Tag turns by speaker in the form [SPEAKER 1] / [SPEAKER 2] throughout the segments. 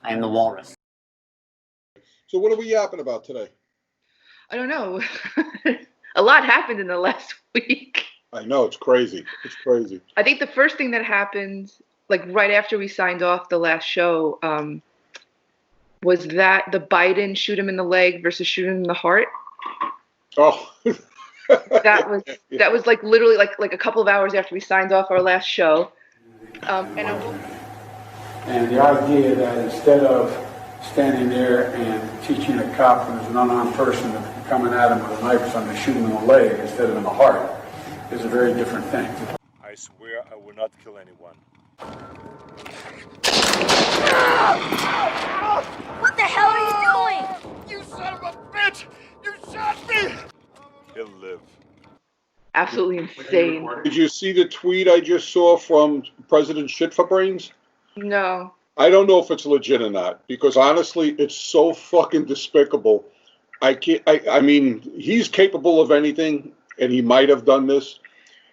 [SPEAKER 1] I am the Walrus.
[SPEAKER 2] So what are we yapping about today?
[SPEAKER 3] I don't know. A lot happened in the last week.
[SPEAKER 2] I know, it's crazy. It's crazy.
[SPEAKER 3] I think the first thing that happened, like right after we signed off the last show, was that the Biden shoot him in the leg versus shoot him in the heart.
[SPEAKER 2] Oh.
[SPEAKER 3] That was like literally like a couple of hours after we signed off our last show.
[SPEAKER 4] And the idea that instead of standing there and teaching a cop who's an unarmed person coming at him with a knife or something, shooting him in the leg instead of in the heart is a very different thing.
[SPEAKER 5] I swear I will not kill anyone.
[SPEAKER 6] What the hell are you doing?
[SPEAKER 5] You son of a bitch! You shot me! He'll live.
[SPEAKER 3] Absolutely insane.
[SPEAKER 2] Did you see the tweet I just saw from President Shit for Brains?
[SPEAKER 3] No.
[SPEAKER 2] I don't know if it's legit or not, because honestly, it's so fucking despicable. I mean, he's capable of anything, and he might have done this.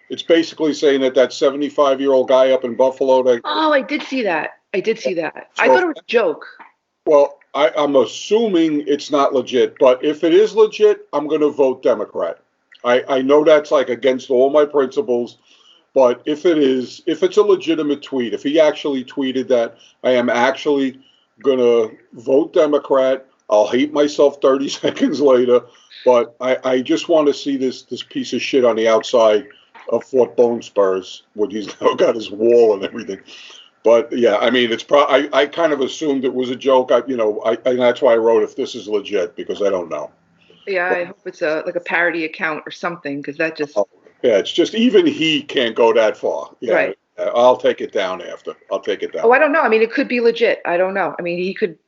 [SPEAKER 2] It's basically saying that 75-year-old guy up in Buffalo.
[SPEAKER 3] Oh, I did see that. I thought it was a joke.
[SPEAKER 2] Well, I'm assuming it's not legit, but if it is legit, I'm going to vote Democrat. I know that's like against all my principles, but if it's a legitimate tweet, if he actually tweeted that, I am actually going to vote Democrat. I'll hate myself 30 seconds later, but I just want to see this piece of shit on the outside of Fort Bone Spurs, where he's now got his wall and everything. But yeah, I mean, it's I kind of assumed it was a joke. And that's why I wrote if this is legit, because I don't know.
[SPEAKER 3] Yeah, I hope it's like a parody account or something, because that just.
[SPEAKER 2] Yeah, it's just even he can't go that far. Yeah,
[SPEAKER 3] right.
[SPEAKER 2] I'll take it down after. I'll take it down.
[SPEAKER 3] Oh, I don't know. I mean, it could be legit. I don't know. I mean, he could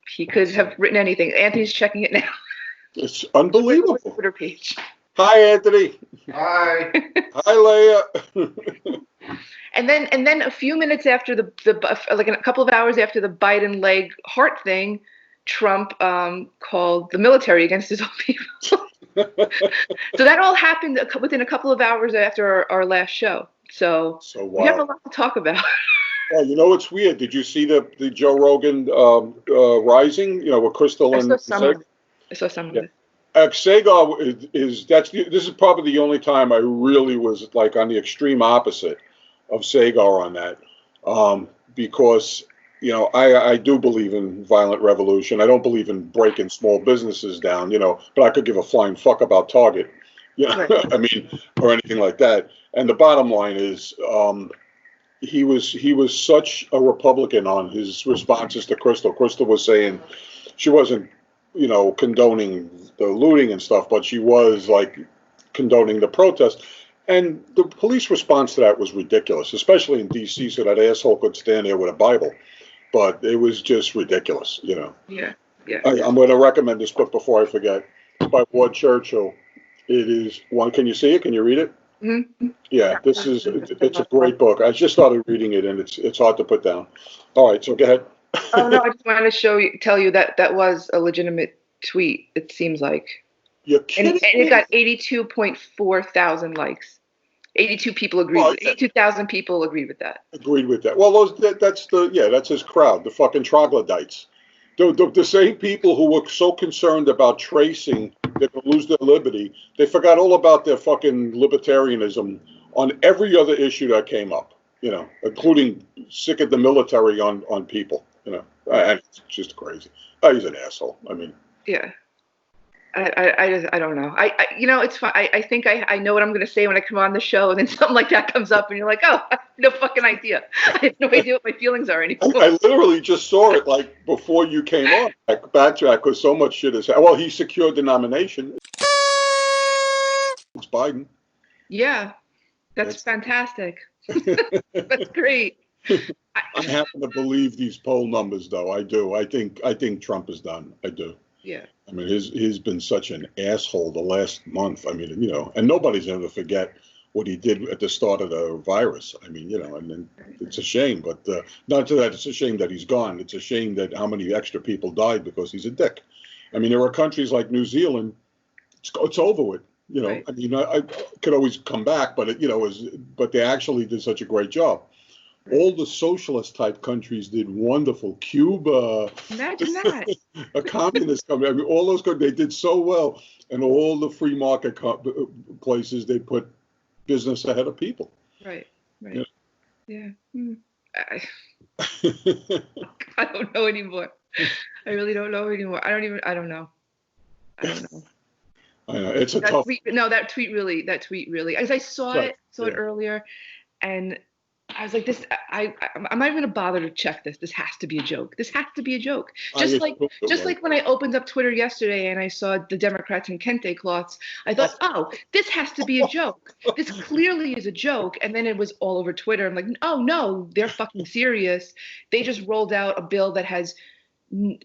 [SPEAKER 3] have written anything. Anthony's checking it now.
[SPEAKER 2] It's unbelievable.
[SPEAKER 3] Twitter page.
[SPEAKER 2] Hi, Anthony.
[SPEAKER 7] Hi.
[SPEAKER 2] Hi, Leia.
[SPEAKER 3] And then a few minutes after like a couple of hours after the Biden leg heart thing, Trump called the military against his own people. So that all happened within a couple of hours after our last show. So we have a lot to talk about.
[SPEAKER 2] Well, you know what's weird? Did you see the Joe Rogan Rising? With Krystal and Saagar?
[SPEAKER 3] I saw some of it.
[SPEAKER 2] Saagar this is probably the only time I really was like on the extreme opposite of Saagar on that, because I do believe in violent revolution. I don't believe in breaking small businesses down, but I could give a flying fuck about Target,
[SPEAKER 3] Right.
[SPEAKER 2] I mean, or anything like that. And the bottom line is, he was such a Republican on his responses to Krystal. Krystal was saying she wasn't, condoning the looting and stuff, but she was like condoning the protest. And the police response to that was ridiculous, especially in D.C., so that asshole could stand there with a Bible. But it was just ridiculous,
[SPEAKER 3] Yeah.
[SPEAKER 2] I'm going to recommend this book before I forget. It's by Ward Churchill. It is one. Can you see it? Can you read it?
[SPEAKER 3] Mm-hmm.
[SPEAKER 2] Yeah, it's a great book. I just started reading it, and it's hard to put down. All right, so go ahead.
[SPEAKER 3] Oh no, I just wanted to tell you that was a legitimate tweet. It seems like.
[SPEAKER 2] You're kidding
[SPEAKER 3] and it got 82.4 thousand likes. 82 people agreed. 82,000 people agreed with that.
[SPEAKER 2] Agreed with that. Well, that's his crowd, the fucking troglodytes. The same people who were so concerned about tracing they're going to lose their liberty, they forgot all about their fucking libertarianism on every other issue that came up, including sick of the military on people, and it's just crazy. He's an asshole. I mean.
[SPEAKER 3] Yeah. I don't know. It's fun. I think I know what I'm going to say when I come on the show, and then something like that comes up, and you're like, oh, I have no fucking idea. I have no idea what my feelings are anymore.
[SPEAKER 2] I literally just saw it like before you came on. I backtrack because so much shit is. Well, he secured the nomination. It's Biden.
[SPEAKER 3] Yeah, that's fantastic. That's great.
[SPEAKER 2] I happen to believe these poll numbers, though. I do. I think Trump is done. I do.
[SPEAKER 3] Yeah.
[SPEAKER 2] I mean, he's been such an asshole the last month. I mean, and nobody's going to forget what he did at the start of the virus. I mean, and then it's a shame, but not to that, it's a shame that he's gone. It's a shame that how many extra people died because he's a dick. I mean, there are countries like New Zealand, it's over with.
[SPEAKER 3] Right.
[SPEAKER 2] I mean, I could always come back, but but they actually did such a great job. All the socialist type countries did wonderful. Cuba,
[SPEAKER 3] Imagine that.
[SPEAKER 2] a communist country. I mean, all those countries, they did so well. And all the free market places, they put business ahead of people.
[SPEAKER 3] Right.
[SPEAKER 2] Yeah.
[SPEAKER 3] Yeah. I don't know anymore. I really don't know anymore. I don't know.
[SPEAKER 2] I know. It's a
[SPEAKER 3] that
[SPEAKER 2] tough.
[SPEAKER 3] That tweet really, as I saw it earlier, and I was like, I'm not even gonna bother to check this. This has to be a joke. Just like when I opened up Twitter yesterday and I saw the Democrats in kente cloths, I thought, oh, this has to be a joke. This clearly is a joke. And then it was all over Twitter. I'm like, oh no, they're fucking serious. They just rolled out a bill that has,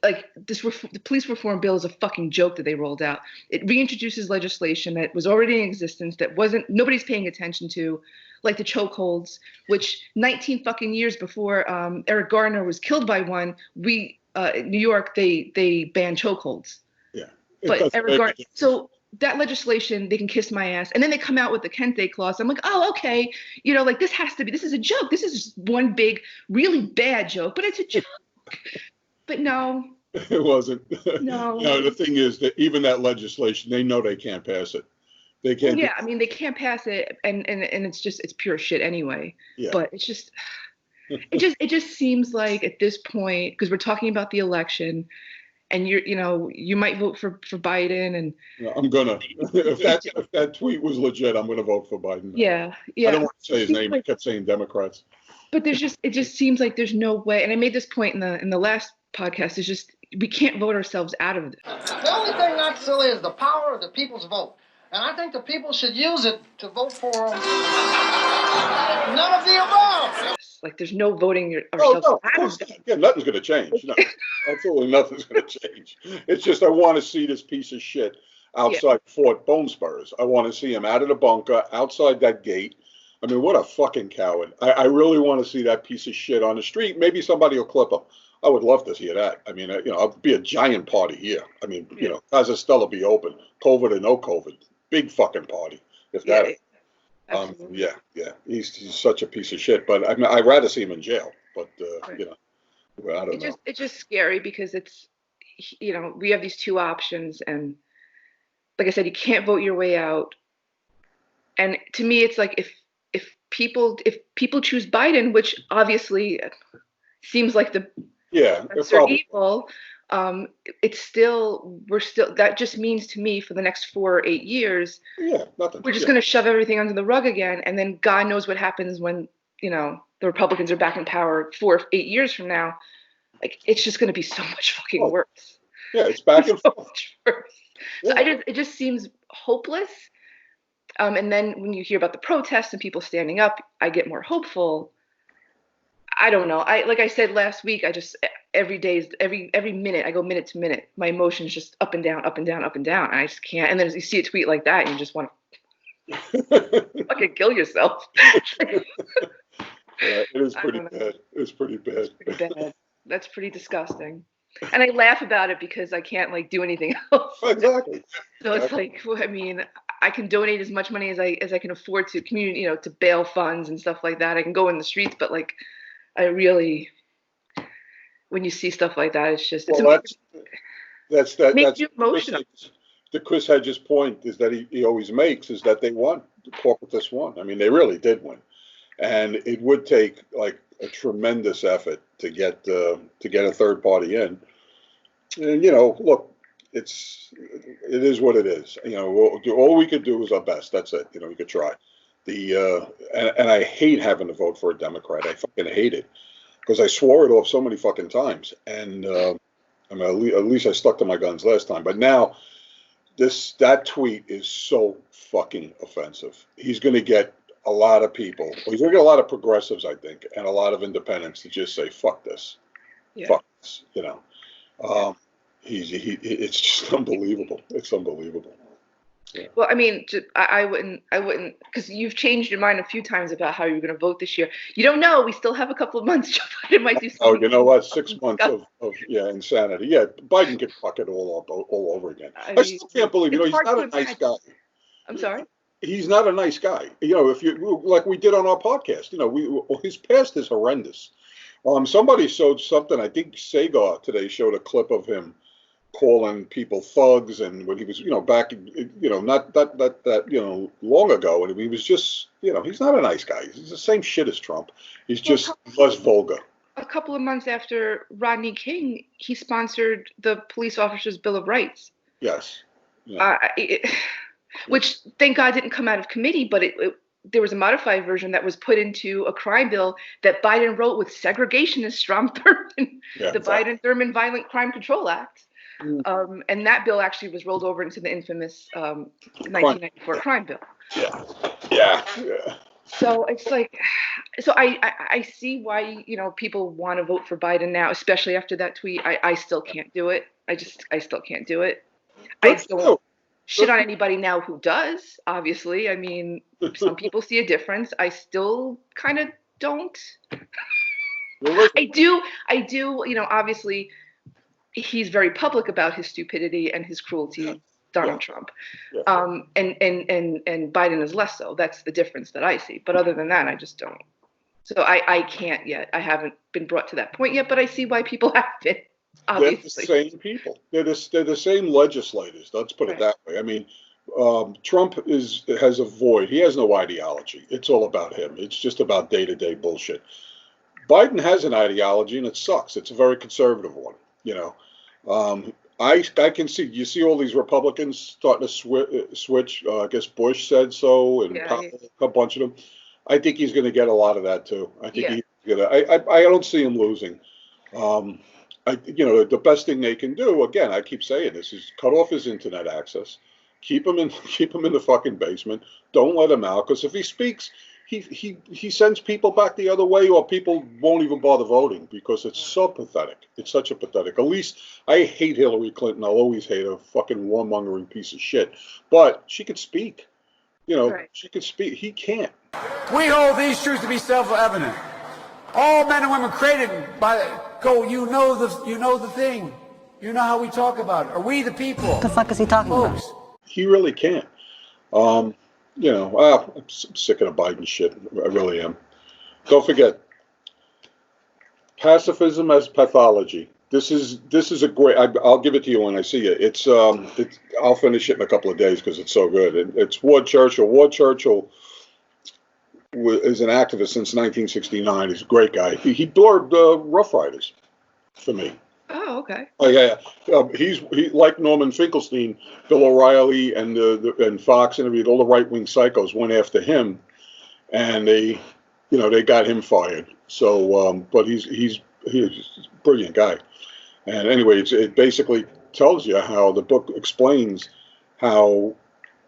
[SPEAKER 3] like, the police reform bill is a fucking joke that they rolled out. It reintroduces legislation that was already in existence that nobody's paying attention to, like the chokeholds, which 19 fucking years before Eric Garner was killed by one, in New York, they banned chokeholds.
[SPEAKER 2] Yeah.
[SPEAKER 3] But Eric Garner, so that legislation, they can kiss my ass. And then they come out with the kente clause. I'm like, oh, okay. Like this is a joke. This is just one big, really bad joke, but it's a joke. But no.
[SPEAKER 2] It wasn't.
[SPEAKER 3] No.
[SPEAKER 2] No, the thing is that even that legislation, they know they can't pass it. They can't.
[SPEAKER 3] Yeah, I mean, they can't pass it, and it's pure shit anyway.
[SPEAKER 2] Yeah.
[SPEAKER 3] But it's just, it just seems like at this point, because we're talking about the election, and you might vote for Biden, and
[SPEAKER 2] I'm gonna. If that tweet was legit, I'm gonna vote for Biden.
[SPEAKER 3] Yeah.
[SPEAKER 2] I don't want to say his name. I kept saying Democrats.
[SPEAKER 3] But it just seems like there's no way, and I made this point in the last podcast. Is just we can't vote ourselves out of this.
[SPEAKER 1] The only thing that's silly is the power of the people's vote. And I think the people should use it to vote for none of the above.
[SPEAKER 3] Like there's no voting ourselves out of this.
[SPEAKER 2] Yeah, nothing's going to change. No, absolutely nothing's going to change. It's just I want to see this piece of shit outside Fort Bone Spurs. I want to see him out of the bunker, outside that gate. I mean, what a fucking coward. I really want to see that piece of shit on the street. Maybe somebody will clip him. I would love to hear that. I mean, I'll be a giant party here. I mean, Casa Stella be open, COVID or no COVID. Big fucking party. If that. Yeah. He's such a piece of shit. But I mean, I'd rather see him in jail. But I don't know.
[SPEAKER 3] It's just scary because it's we have these two options, and like I said, you can't vote your way out. And to me, it's like if people choose Biden, which obviously seems like the evil. That just means to me for the next 4 or 8 years,
[SPEAKER 2] nothing.
[SPEAKER 3] We're just going to shove everything under the rug again. And then God knows what happens when, the Republicans are back in power 4 or 8 years from now. Like, it's just going to be so much fucking worse.
[SPEAKER 2] Yeah, it's back and forth.
[SPEAKER 3] So it just seems hopeless. And then when you hear about the protests and people standing up, I get more hopeful. I don't know. Like I said last week, I just every minute I go minute to minute. My emotions just up and down, up and down, up and down. And I just can't. And then as you see a tweet like that, and you just want to fucking kill yourself.
[SPEAKER 2] It is pretty bad. It's pretty bad.
[SPEAKER 3] It's pretty bad. That's pretty disgusting. And I laugh about it because I can't do anything else.
[SPEAKER 2] Exactly.
[SPEAKER 3] So it's like, well, I mean, I can donate as much money as I can afford to community, to bail funds and stuff like that. I can go in the streets, but I really, when you see stuff like that, it's just
[SPEAKER 2] that's
[SPEAKER 3] makes you emotional.
[SPEAKER 2] The Chris Hedges point is that he always makes is that they won. The corporatists won. I mean, they really did win, and it would take a tremendous effort to get a third party in. And look, it is what it is. All we could do is our best. That's it. We could try. And I hate having to vote for a Democrat. I fucking hate it because I swore it off so many fucking times. And I mean, at least I stuck to my guns last time. But now that tweet is so fucking offensive. He's going to get a lot of people. He's going to get a lot of progressives, I think, and a lot of independents to just say, fuck this. Yeah. Fuck this. It's just unbelievable. It's unbelievable. Yeah.
[SPEAKER 3] Well, I mean, I wouldn't, because you've changed your mind a few times about how you're going to vote this year. You don't know. We still have a couple of months. Joe Biden might do something.
[SPEAKER 2] Oh, you know what? 6 months of insanity. Yeah, Biden can fuck it all over again. I still can't believe, he's not a nice guy.
[SPEAKER 3] I'm sorry?
[SPEAKER 2] he's not a nice guy. You know, if you like we did on our podcast, you know, his past is horrendous. Somebody showed something. I think Saagar today showed a clip of him calling people thugs, and when he was, you know, back, you know, not that you know, long ago, and he was just, you know, he's not a nice guy. He's the same shit as Trump. He's just less vulgar.
[SPEAKER 3] A couple of months after Rodney King, he sponsored the Police Officers' Bill of Rights.
[SPEAKER 2] Yes. Yeah.
[SPEAKER 3] Which, thank God, didn't come out of committee, but there was a modified version that was put into a crime bill that Biden wrote with segregationist Strom Thurmond, the Biden-Thurmond Violent Crime Control Act. And that bill actually was rolled over into the infamous 1994 crime bill.
[SPEAKER 2] Yeah.
[SPEAKER 3] So it's like, so I see why, you know, people want to vote for Biden now, especially after that tweet. I still can't do it. I still can't do it. I still shit on anybody now who does, obviously. I mean, some people see a difference. I still kind of don't. I do, you know, obviously he's very public about his stupidity and his cruelty, Donald Trump. And Biden is less so. That's the difference that I see. But other than that, I just don't. So I can't yet. I haven't been brought to that point yet, but I see why people have been. Obviously.
[SPEAKER 2] They're the same people. They're the same legislators. Let's put it that way. I mean, Trump has a void. He has no ideology. It's all about him. It's just about day-to-day bullshit. Biden has an ideology, and it sucks. It's a very conservative one. You know, I can see. You see all these Republicans starting to switch. I guess Bush said so, and a bunch of them. I think he's going to get a lot of that too. I think he's going to. I don't see him losing. You know, the best thing they can do, again, I keep saying this, is cut off his internet access, keep him in the fucking basement, don't let him out, because if he speaks, he sends people back the other way, or people won't even bother voting, because it's so pathetic. It's such a pathetic. At least I hate Hillary Clinton. I'll always hate her, fucking warmongering piece of shit. But she could speak. You know, she could speak. He can't.
[SPEAKER 7] We hold these truths to be self-evident. All men and women created by you know the thing. You know how we talk about it. Are we the people?
[SPEAKER 8] What the fuck is he talking about?
[SPEAKER 2] He really can't. You know, I'm sick of the Biden shit. I really am. Don't forget, pacifism as pathology. This is a great. I'll give it to you when I see it. I'll finish it in a couple of days because it's so good. It's Ward Churchill. Ward Churchill is an activist since 1969. He's a great guy. He blurbed Rough Riders for me.
[SPEAKER 3] Oh, okay.
[SPEAKER 2] Oh yeah. He like Norman Finkelstein, Bill O'Reilly, and Fox and everything. All the right wing psychos went after him, and they got him fired. So, but he's a brilliant guy. And anyway, it basically tells you how the book explains how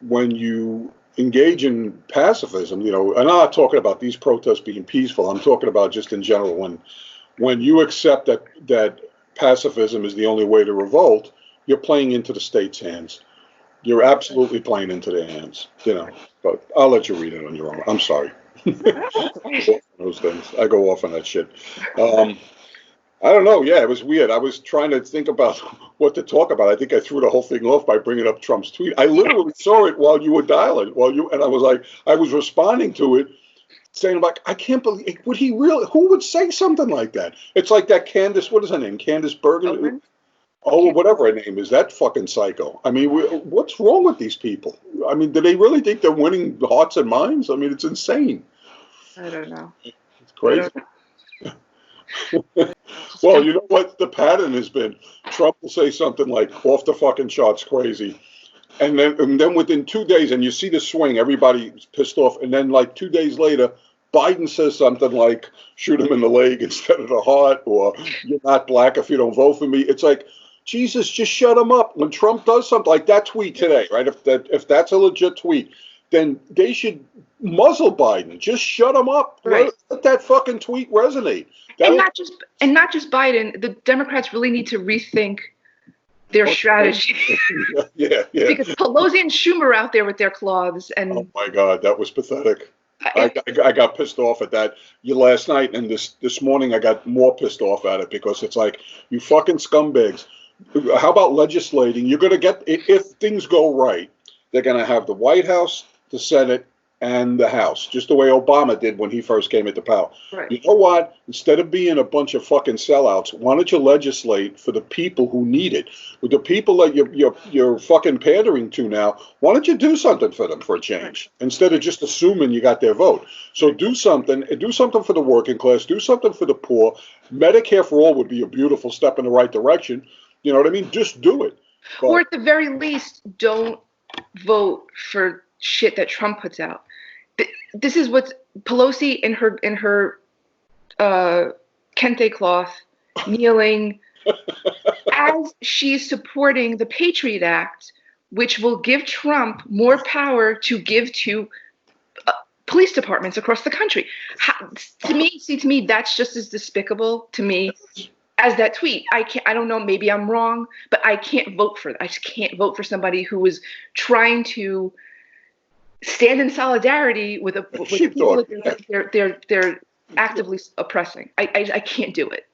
[SPEAKER 2] when you engage in pacifism, you know, and I'm not talking about these protests being peaceful. I'm talking about just in general when you accept that pacifism is the only way to revolt, you're playing into the state's hands. You're absolutely playing into their hands, you know. But I'll let you read it on your own. I'm sorry. Those things. I go off on that shit. I don't know. Yeah, it was weird. I was trying to think about what to talk about. I think I threw the whole thing off by bringing up Trump's tweet. I literally saw it while you were dialing, and I was like, I was responding to it, saying like, I can't believe, would he really? Who would say something like that? It's like that Candace. What is her name? Candace Bergen. Oh, whatever her name is. That fucking psycho. I mean, what's wrong with these people? I mean, do they really think they're winning hearts and minds? I mean, it's insane.
[SPEAKER 3] I don't know.
[SPEAKER 2] It's crazy. Well, you know what the pattern has been? Trump will say something like off the fucking charts crazy. And then within 2 days, and you see the swing, everybody's pissed off. And then like 2 days later, Biden says something like, shoot him in the leg instead of the heart, or you're not black if you don't vote for me. It's like, Jesus, just shut him up. When Trump does something like that tweet today, right? If that's a legit tweet, then they should muzzle Biden. Just shut him up.
[SPEAKER 3] Right.
[SPEAKER 2] Let that fucking tweet resonate.
[SPEAKER 3] And not just Biden. The Democrats really need to rethink their strategy.
[SPEAKER 2] Yeah.
[SPEAKER 3] Because Pelosi and Schumer are out there with their claws. And
[SPEAKER 2] oh my God, that was pathetic. I got pissed off at that last night, and this morning I got more pissed off at it because it's like, you fucking scumbags. How about legislating? You're going to get, if things go right, they're going to have the White House the Senate, and the House, just the way Obama did when he first came into power.
[SPEAKER 3] Right.
[SPEAKER 2] You know what? Instead of being a bunch of fucking sellouts, why don't you legislate for the people who need it? With the people that you're fucking pandering to now, why don't you do something for them for a change? Instead of just assuming you got their vote. So do something for the working class, do something for the poor. Medicare for all would be a beautiful step in the right direction. You know what I mean? Just do it. But,
[SPEAKER 3] or at the very least, don't vote for shit that Trump puts out. This is what Pelosi in her kente cloth, kneeling, as she's supporting the Patriot Act, which will give Trump more power to give to police departments across the country. To me, that's just as despicable to me as that tweet. I don't know, maybe I'm wrong, but I can't vote for that. I just can't vote for somebody who is trying to stand in solidarity with the people that they're actively oppressing. I can't do it.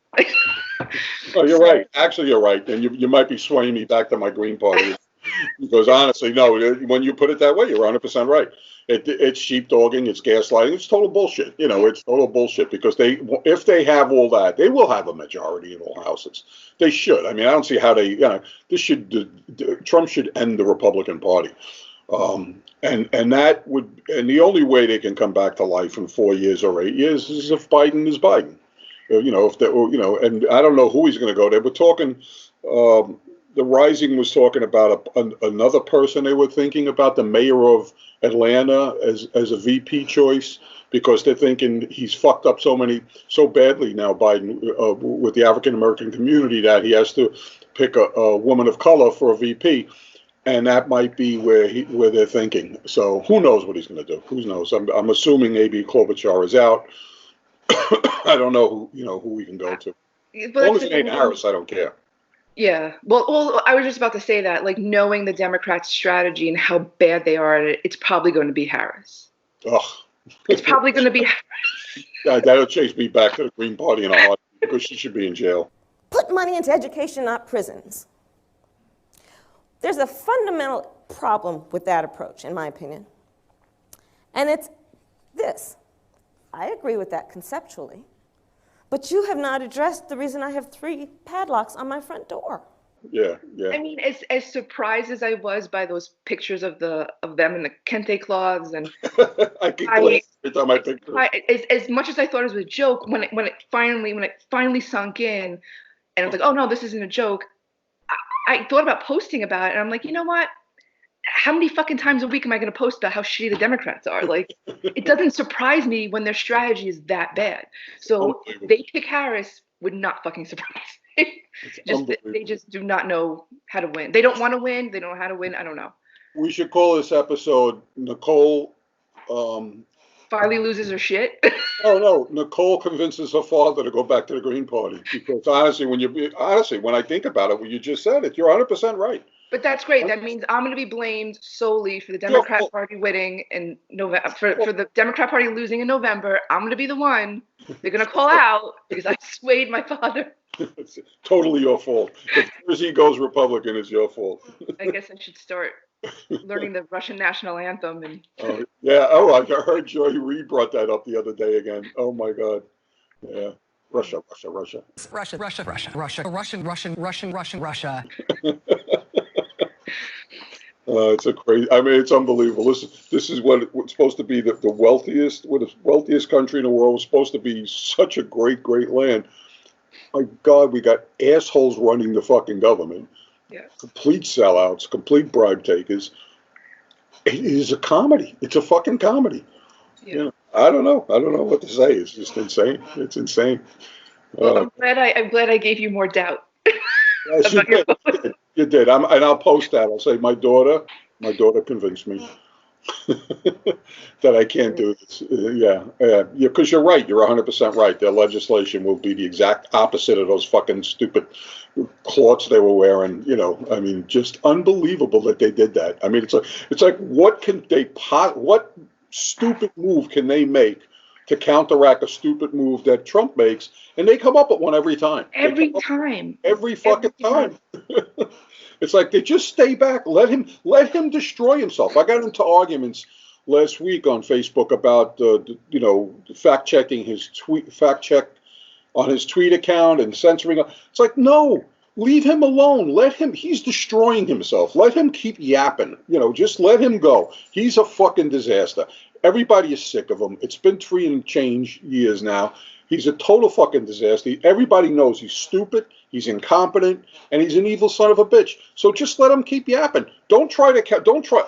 [SPEAKER 2] Oh, you're right. Actually, you're right. And you might be swaying me back to my Green Party. Because honestly, no, when you put it that way, you're 100% right. It's sheepdogging, it's gaslighting, it's total bullshit. You know, it's total bullshit because if they have all that, they will have a majority in all houses. They should. I mean, I don't see how Trump should end the Republican Party. And the only way they can come back to life in 4 years or 8 years is if Biden is Biden. You know, and I don't know who he's going to go. They were talking. The Rising was talking about another person they were thinking about, the mayor of Atlanta as a VP choice, because they're thinking he's fucked up so badly now, Biden, with the African American community, that he has to pick a woman of color for a VP. And that might be where they're thinking. So who knows what he's going to do? Who knows? I'm assuming Amy Klobuchar is out. I don't know who we can go to. As long as it ain't Harris, I don't care.
[SPEAKER 3] Yeah. Well, I was just about to say that, like, knowing the Democrats' strategy and how bad they are at it, it's probably going to be Harris.
[SPEAKER 2] Ugh.
[SPEAKER 3] It's probably going to be Harris.
[SPEAKER 2] That'll chase me back to the Green Party in a heartbeat because she should be in jail.
[SPEAKER 8] Put money into education, not prisons. There's a fundamental problem with that approach, in my opinion. And it's this. I agree with that conceptually, but you have not addressed the reason I have 3 padlocks on my front door.
[SPEAKER 2] Yeah.
[SPEAKER 3] I mean, as surprised as I was by those pictures of them in the kente cloths, and
[SPEAKER 2] I get every time I think of it.
[SPEAKER 3] As much as I thought it was a joke, when it finally sunk in, and I was like, oh no, this isn't a joke. I thought about posting about it, and I'm like, you know what? How many fucking times a week am I going to post about how shitty the Democrats are? Like, it doesn't surprise me when their strategy is that bad. So they pick Harris would not fucking surprise me. They just do not know how to win. They don't want to win. They don't know how to win. I don't know.
[SPEAKER 2] We should call this episode Nicole.
[SPEAKER 3] Finally loses her shit.
[SPEAKER 2] Oh no, Nicole convinces her father to go back to the Green Party, because honestly, when I think about it, what you just said, you're 100% right.
[SPEAKER 3] But that's great. That means I'm going to be blamed solely for the Democrat Party winning in November, for the Democrat Party losing in November. I'm going to be the one they're going to call out because I swayed my father.
[SPEAKER 2] It's totally your fault. If Jersey goes Republican, it's your fault.
[SPEAKER 3] I guess I should start learning the Russian national anthem. And
[SPEAKER 2] yeah. Oh, I heard Joy Reid brought that up the other day again. Oh my God. Yeah. Russia. It's a crazy. I mean, it's unbelievable. This is what's supposed to be the wealthiest country in the world. It's supposed to be such a great land. My God, we got assholes running the fucking government.
[SPEAKER 3] Yeah.
[SPEAKER 2] Complete sellouts, complete bribe takers. It is a comedy. It's a fucking comedy.
[SPEAKER 3] Yeah.
[SPEAKER 2] You know, I don't know what to say. It's just insane. It's insane.
[SPEAKER 3] Well, I'm glad I gave you more doubt.
[SPEAKER 2] Yes, you did. And I'll post that. I'll say my daughter convinced me that I can't do this. Yeah, because you're right. You're 100% right. Their legislation will be the exact opposite of those fucking stupid cloths they were wearing. You know, I mean, just unbelievable that they did that. I mean, it's like what stupid move can they make to counteract a stupid move that Trump makes? And they come up with one every time. Every fucking time. It's like they just stay back. Let him destroy himself. I got into arguments last week on Facebook about fact checking his fact check on his tweet account and censoring. It's like, no, leave him alone. Let him. He's destroying himself. Let him keep yapping. Just let him go. He's a fucking disaster. Everybody is sick of him. It's been 3 and change years now. He's a total fucking disaster. Everybody knows he's stupid, he's incompetent, and he's an evil son of a bitch. So just let him keep yapping. Don't try.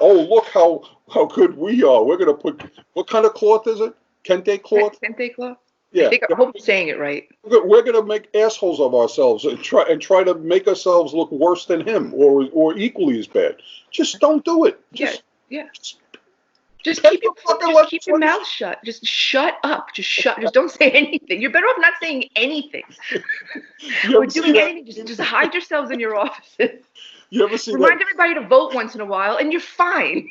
[SPEAKER 2] Oh, look how good we are. We're gonna put, what kind of cloth is it? Kente cloth.
[SPEAKER 3] Kente cloth.
[SPEAKER 2] Yeah.
[SPEAKER 3] I hope I'm saying it right.
[SPEAKER 2] We're gonna make assholes of ourselves and try to make ourselves look worse than him or equally as bad. Just don't do it. Just keep your mouth shut. Just shut up. Just don't say anything. You're better off not saying anything. Or doing anything. Just hide yourselves in your offices. You ever see
[SPEAKER 3] Remind everybody to vote once in a while, and you're fine.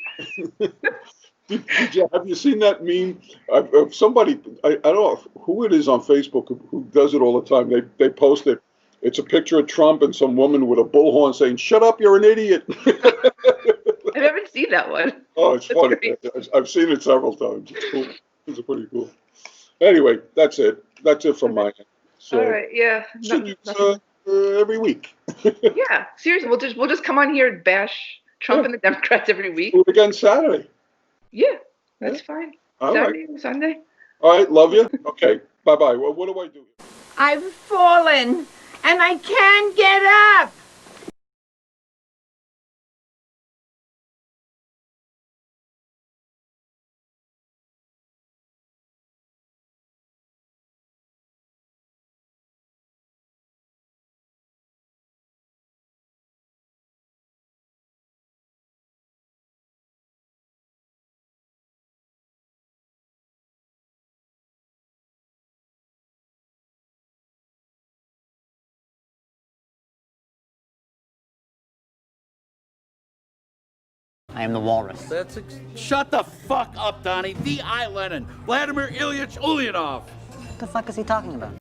[SPEAKER 2] Have you seen that meme? Somebody, I don't know who it is on Facebook who does it all the time. They post it. It's a picture of Trump and some woman with a bullhorn saying, "Shut up, you're an idiot."
[SPEAKER 3] I haven't seen that one.
[SPEAKER 2] Oh, it's funny. I've seen it several times. It's cool. It's pretty cool. Anyway, that's it. That's it from my end. So,
[SPEAKER 3] all right. Yeah.
[SPEAKER 2] Every week.
[SPEAKER 3] Yeah. Seriously, we'll just come on here and bash Trump and the Democrats every week.
[SPEAKER 2] Do it again Saturday.
[SPEAKER 3] Yeah, that's fine.
[SPEAKER 2] All
[SPEAKER 3] Saturday
[SPEAKER 2] right.
[SPEAKER 3] and Sunday.
[SPEAKER 2] All right. Love you. Okay. Bye-bye. Well, what do I do?
[SPEAKER 9] I've fallen and I can't get up.
[SPEAKER 10] I am the Walrus.
[SPEAKER 5] Shut the fuck up, Donnie. V.I. Lenin. Vladimir Ilyich Ulyanov.
[SPEAKER 10] What the fuck is he talking about?